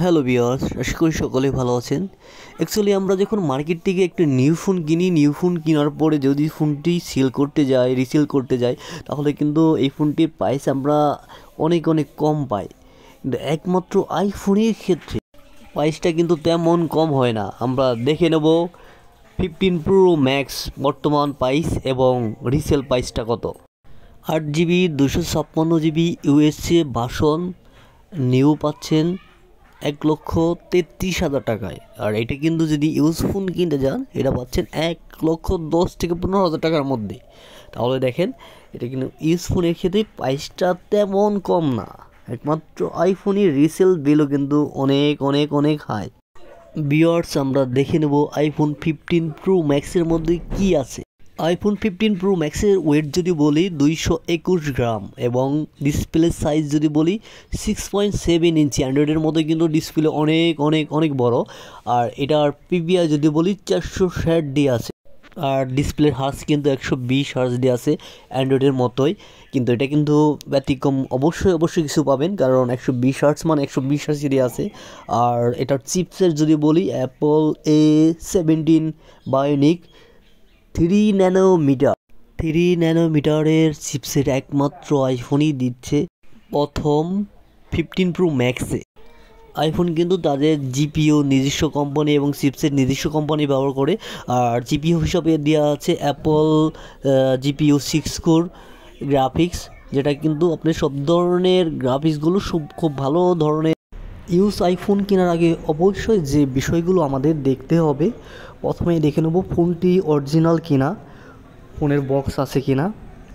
Hello viewers, আশা করি সকলেই ভালো আছেন। অ্যাকচুয়ালি আমরা যখন মার্কেট থেকে একটা নিউ ফোন কিনি, নিউ ফোন কেনার পরে যদি ফোনটি সেল করতে যাই, রিসেল করতে যাই, তাহলে কিন্তু এই ফোনটির প্রাইস আমরা অনেক অনেক কম পাই। কিন্তু একমাত্র আইফোনের ক্ষেত্রে প্রাইসটা কিন্তু তেমন কম হয় না। আমরা দেখে নেব 15 প্রো ম্যাক্স বর্তমান প্রাইস এবং রিসেল প্রাইসটা কত। 8 GB 256 GB USA version new পাচ্ছেন 1,33,000 টাকায়। আর এটা কিন্তু যদি ইউজ ফোন কিনতে যান, এটা পাচ্ছেন 1,10,000 থেকে 15,000 টাকার মধ্যে। তাহলে দেখেন, এটা কিন্তু ইউজ ফোনের ক্ষেত্রে প্রাইসটা তেমন কম না। একমাত্র আইফোনের রিসেল ভ্যালু কিন্তু অনেক অনেক অনেক হাই। ভিউয়ার্স, আমরা দেখে নেব আইফোন 15 প্রো ম্যাক্সের মধ্যে কি আছে। আইফোন 15 প্রো ম্যাক্সের ওয়েট যদি বলি 221 গ্রাম এবং ডিসপ্লে সাইজ যদি বলি 6.7 ইঞ্চি। অ্যান্ড্রয়েডের মধ্যে কিন্তু ডিসপ্লে অনেক অনেক অনেক বড়। আর এটার পিপিআই যদি বলি 460 আছে। আর ডিসপ্লের হার্স কিন্তু 120 হার্স দিয়ে আছে অ্যান্ড্রয়েডের মতোই। কিন্তু এটা কিন্তু ব্যতিক্রম, অবশ্যই অবশ্যই কিছু পাবেন, কারণ 120 হার্স মানে 120 হার্স দিয়ে আছে। আর এটার চিপসের যদি বলি অ্যাপল A17 বায়োনিক 3 ন্যানোমিটারের চিপসেট একমাত্র আইফোনই দিচ্ছে প্রথম 15 প্রো ম্যাক্সে। আইফোন কিন্তু তাদের জিপিও নিজস্ব কোম্পানি এবং চিপসেট নিজস্ব কোম্পানি ব্যবহার করে। আর জিপিও হিসাবে দেওয়া আছে অ্যাপল জিপিও 6 কোর গ্রাফিক্স, যেটা কিন্তু আপনি সব ধরনের গ্রাফিক্সগুলো খুব ভালো ধরনের। ইউজ আইফোন কেনার আগে অবশ্যই যে বিষয়গুলো আমাদের দেখতে হবে, প্রথমেই দেখে নেব ফোনটি অরিজিনাল কিনা, ফোনের বক্স আছে কিনা,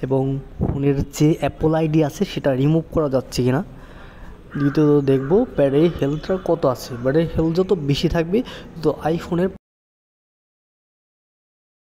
এবং ফোনের যে অ্যাপল আইডি আছে সেটা রিমুভ করা যাচ্ছে কিনা। দ্বিতীয়ত দেখব ব্যাটারি হেলথটা কত আছে। ব্যাটারি হেলথ যত বেশি থাকবে তো আইফোনের